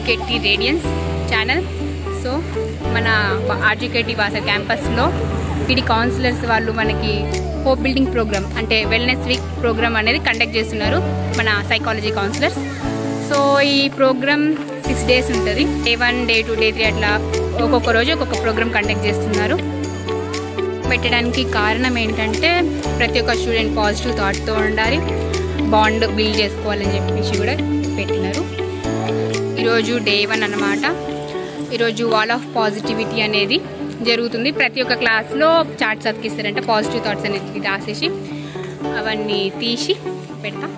ఆర్జికేటి radians channel. So మన ఆర్జికేటి వాసర్ క్యాంపస్లో పిడి counsellors వాళ్ళు మనకి హోప్ బిల్డింగ్ ప్రోగ్రామ్ అంటే వెల్నెస్ వీక్ ప్రోగ్రామ్ అనేది కండక్ట్ చేస్తున్నారు మన సైకాలజీ కౌన్సిలర్స్. సో ఈ ప్రోగ్రామ్ 6 days ఉంటుంది. Day 1, Day 2, Day 3 అట్లా ఒక్కొక్క రోజు ఒక్కొక్క ప్రోగ్రామ్ కండక్ట్ చేస్తున్నారు. పెట్టడానికి కారణం ఏంటంటే ప్రతి ఒక్క స్టూడెంట్ పాజిటివ్ థాట్తో ఉండాలి, బాండ్ బిల్డ్ చేసుకోవాలని చెప్పేసి కూడా పెట్టినారు. ఈరోజు Day 1 అన్నమాట. ఈరోజు వాల్ ఆఫ్ పాజిటివిటీ అనేది జరుగుతుంది. ప్రతి ఒక్క క్లాస్లో చార్ట్స్ అతికిస్తారంటే పాజిటివ్ థాట్స్ అనేది రాసేసి అవన్నీ తీసి పెడతా.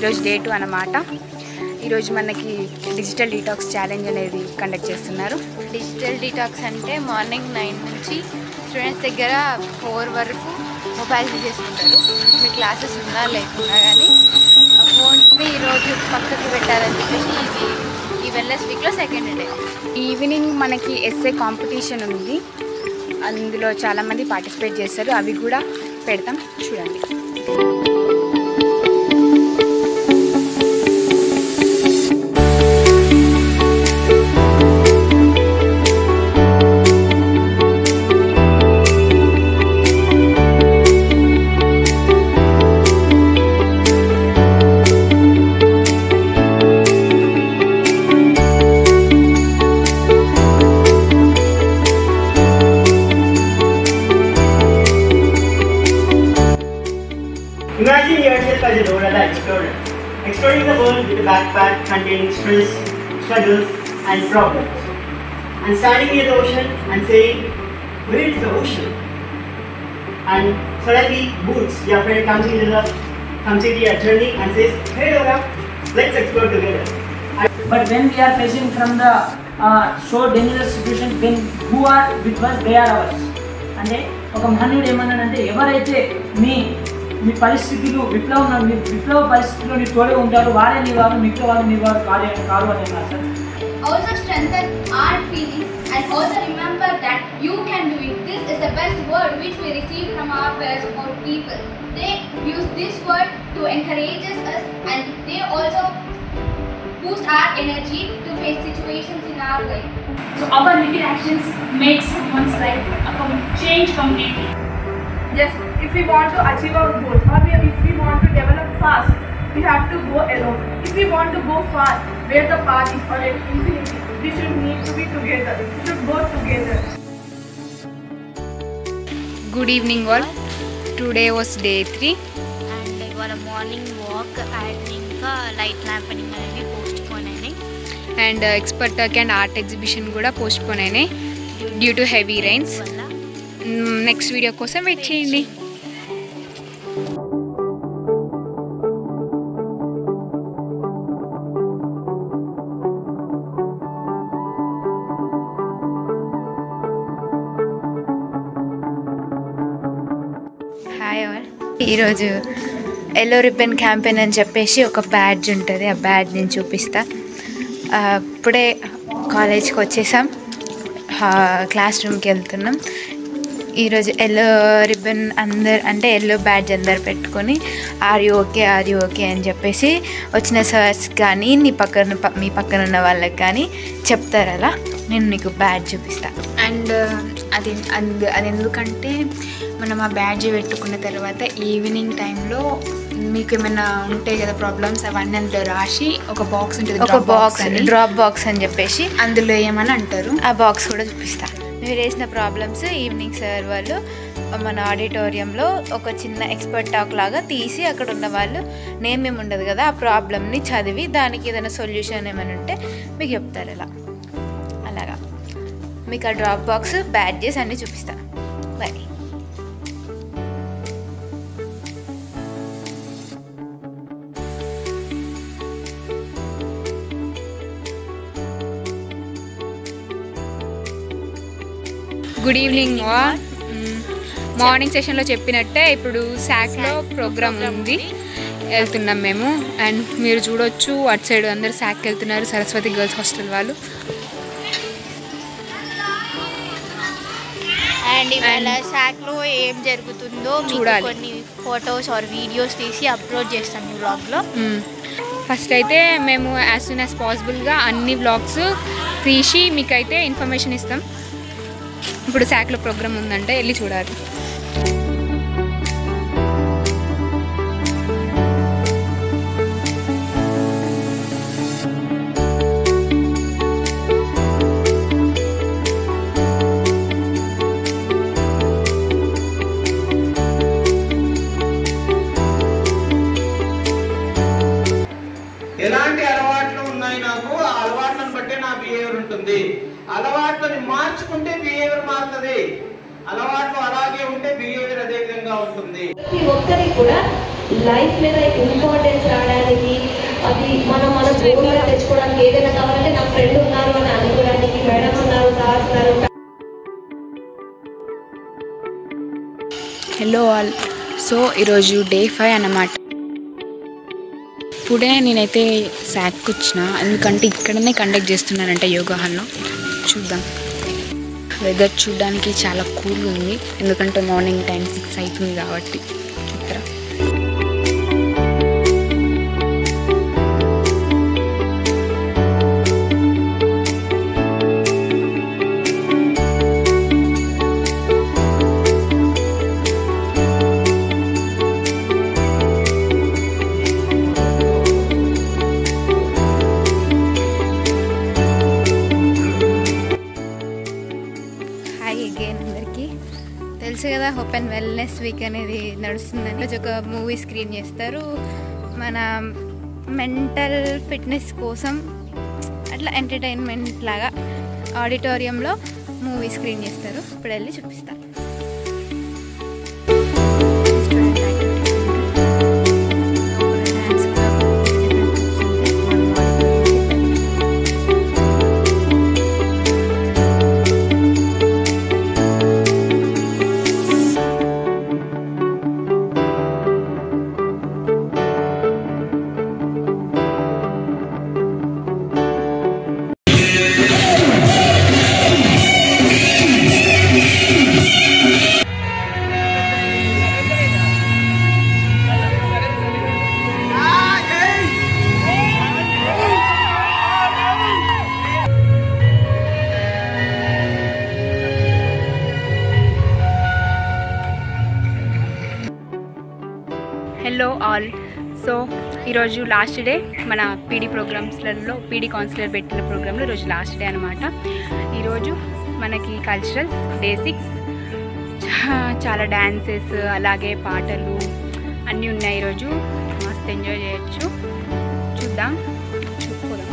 ఈరోజు Day 2 అన్నమాట. ఈరోజు మనకి డిజిటల్ డీటాక్స్ ఛాలెంజ్ అనేది కండక్ట్ చేస్తున్నారు. డిజిటల్ డీటాక్స్ అంటే మార్నింగ్ 9 నుంచి స్టూడెంట్స్ దగ్గర 4 వరకు మొబైల్ యూజ్ చేసుకుంటారు. మీ క్లాసెస్ ఉన్నా లేకున్నా కానీ ఫోన్ని ఈరోజు పక్కకి పెట్టాలని చెప్పేసి ఈ వెల్నెస్ వీక్లో 2nd day. ఈవినింగ్ మనకి ఎస్ఏ కాంపిటీషన్ ఉంది. అందులో చాలామంది పార్టిసిపేట్ చేస్తారు. అవి కూడా పెడతాం, చూడండి. Imagine yourself as a Dora the Explorer, exploring the world with a backpack containing stress, struggles and problems. And standing near the ocean and saying, where is the ocean? And suddenly Boots, your friend, comes into your journey and says, hey Dora, let's explore together. But when we are facing from the so dangerous situations, then who are with us, they are ours. అంటే ఒక మహనీయుడు ఏమన్నాడంటే, ఎవరైతే మీ పరిస్థితులు విప్లవ పరిస్థితుల్లో నీ తోడే ఉంటారు వారే నీ వారు, మిగతా వాళ్ళు నీ వారు కాదు అని అన్నారు sir. Also strengthen our feelings and also remember that you can do it. This is the best word which we receive from our peers or people. They use this word to encourage us and they also boost our energy to face situations in our life. So our little actions make someone's life change completely. Yes, if we want to achieve our goals or if we want to develop fast, we have to go alone. If we want to go far, where the path is or infinity, we should need to be together. We should go together. Good evening all. Today was Day 3 and ఇవాళ morning walk and ఇంకా light ల్యాంపనింగ్ అనేది postpone అయినాయి. And expert talk and art exhibition కూడా postpone అయినాయి due to heavy rains. Next video కోసం wait చేయండి. Hi all. ఈరోజు ఎల్లో రిబ్బన్ క్యాంపెయిన్ అని చెప్పేసి ఒక బ్యాడ్జ్ ఉంటుంది. ఆ బ్యాడ్జ్ నేను చూపిస్తా. ఇప్పుడే కాలేజ్కి వచ్చేసాం, క్లాస్ రూమ్కి వెళ్తున్నాం. ఈరోజు ఎల్లో రిబ్బన్ ఎల్లో బ్యాడ్జ్ అందరు పెట్టుకొని ఆర్ యూ ఓకే అని చెప్పేసి వచ్చిన సర్స్ కానీ మీ పక్కన ఉన్న వాళ్ళకి కానీ చెప్తారు. అలా నేను మీకు బ్యాడ్జ్ చూపిస్తాను. అండ్ అది ఎందుకంటే మనం ఆ బ్యాడ్జ్ పెట్టుకున్న తర్వాత ఈవినింగ్ టైంలో మీకు ఏమైనా ఉంటాయి కదా ప్రాబ్లమ్స్, అవన్నీ అందులో రాసి ఒక బాక్స్ ఉంటుంది, డ్రాప్ బాక్స్ అని చెప్పేసి అందులో ఏమని అంటారు. ఆ బాక్స్ కూడా చూపిస్తాను. మీరు వేసిన ప్రాబ్లమ్స్ ఈవినింగ్ సార్ వాళ్ళు మన ఆడిటోరియంలో ఒక చిన్న ఎక్స్పర్ట్ టాక్ లాగా తీసి అక్కడ ఉన్న వాళ్ళు నేమ్ ఏమి ఉండదు కదా, ఆ ప్రాబ్లమ్ని చదివి దానికి ఏదైనా సొల్యూషన్ ఏమైనా ఉంటే మీకు చెప్తారు. అలాగా మీకు ఆ డ్రాప్ బాక్స్ బ్యాడ్జెస్ అన్నీ చూపిస్తాను. బాయ్. Good evening. మార్నింగ్ సెషన్లో చెప్పినట్టే ఇప్పుడు శాక్లో ప్రోగ్రామ్ ఉంది, వెళ్తున్నాం మేము. అండ్ మీరు చూడొచ్చు అటు సైడ్ అందరు శాక్కి వెళ్తున్నారు, సరస్వతి గర్ల్స్ హాస్టల్ వాళ్ళు. అండ్ ఇవాళ శాక్లో ఏం జరుగుతుందో చూడాలి. కొన్ని ఫొటోస్ ఆర్ వీడియోస్ తీసి అప్లోడ్ చేస్తాం ఈ వ్లాగ్లో. ఫస్ట్ అయితే మేము యాజ్ సూన్ యాజ్ పాసిబుల్గా అన్ని వ్లాగ్స్ తీసి మీకైతే ఇన్ఫర్మేషన్ ఇస్తాం. ఇప్పుడు శాక్లో ప్రోగ్రామ్ ఉందంటే వెళ్ళి చూడాలి. ఎలాంటి అలవాట్లు ఉన్నాయి నాకు, ఆ అలవాట్లను బట్టే నా బిహేవియర్ ఉంటుంది. అలవాట్లని మార్చుకుంటే బిహేవియర్ మారుతుంది, అలవాట్లు అలాగే ఉంటే బిహేవియర్ అదే విధంగా ఉంటుంది. ప్రతి ఒక్కరికి కూడా లైఫ్ మీద ఇంపార్టెన్స్ రావడానికి, అది మన గోల్గా తెచ్చుకోవడానికి, ఏదైనా కావాలంటే నా ఫ్రెండ్ ఉన్నారు అని అనుకోవడానికి, మేడం ఉన్నారు, సార్ ఉన్నారు. Hello all. సో ఈరోజు డే 5 అన్నమాట. ఇప్పుడే నేనైతే శాక్కి వచ్చిన, ఎందుకంటే ఇక్కడనే కండక్ట్ చేస్తున్నానంట యోగా హాల్లో. చూద్దాం. వెదర్ చూడడానికి చాలా కూల్ ఉంది, ఎందుకంటే మార్నింగ్ టైం 6 అవుతుంది కాబట్టి. ఇక్కడ తెలుసు కదా ఓపెన్ వెల్నెస్ వీక్ అనేది నడుస్తుందని. రోజు ఒక మూవీ స్క్రీన్ చేస్తారు మన మెంటల్ ఫిట్నెస్ కోసం, అట్లా ఎంటర్టైన్మెంట్ లాగా ఆడిటోరియంలో మూవీ స్క్రీన్ చేస్తారు. ఇప్పుడు వెళ్ళి చూపిస్తాను. Hello all. సో ఈరోజు లాస్ట్ డే మన పీడీ ప్రోగ్రామ్స్లలో, పీడీ కౌన్సిలర్ పెట్టిన ప్రోగ్రాంలో ఈరోజు లాస్ట్ డే అనమాట. ఈరోజు మనకి కల్చరల్స్, బేసిక్స్, చాలా డ్యాన్సెస్, అలాగే పాటలు అన్నీ ఉన్నాయి. ఈరోజు మస్తు ఎంజాయ్ చేయొచ్చు. చూద్దాం, చూసుకోదాం.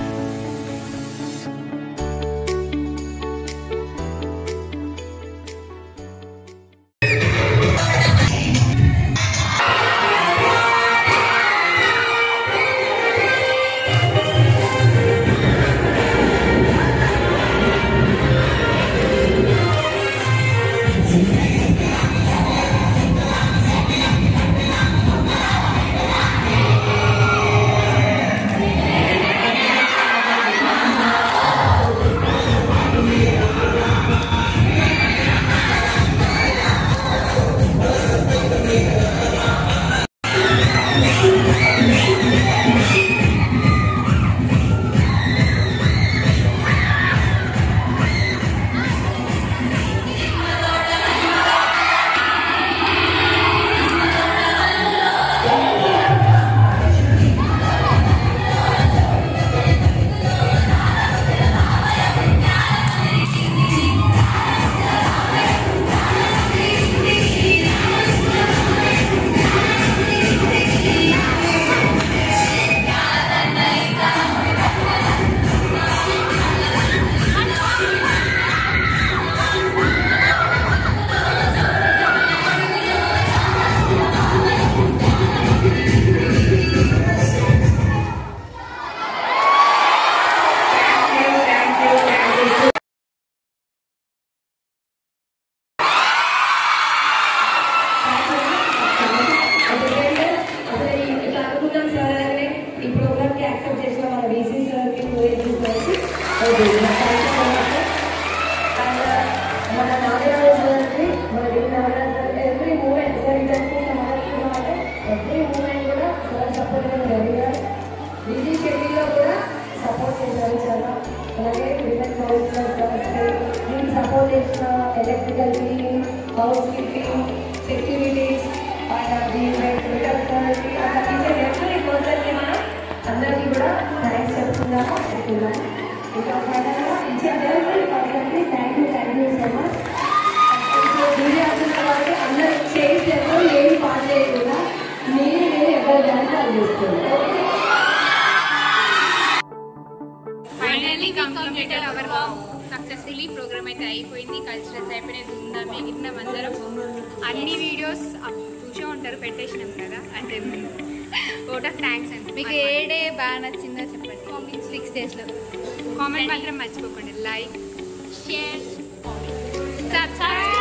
చేస్తున్నాం. ఇంకా ఫైనల్గా థ్యాంక్ యూ సో మచ్. విద్యార్థుల వాళ్ళు అందరూ చేసేదో ఏమి పాట చేయకుండా మీరు ఎవరు డాన్స్ అందిస్తున్నారు. Finally completed our successfully programme అయితే అయిపోయింది. కల్చరల్స్ అయిపోయినాయి, ధూమ్ధామ్ ఎగిరినాం అందరం. అన్ని వీడియోస్ చూసే ఉంటారు, పెట్టేసినాం కదా. అంటే ఓట్ ఆఫ్ థ్యాంక్స్ అండి. మీకు ఏ డే బాగా నచ్చిందో చెప్పండి. 6 daysలో కామెంట్ మాత్రం మర్చిపోకండి. Like, share, subscribe.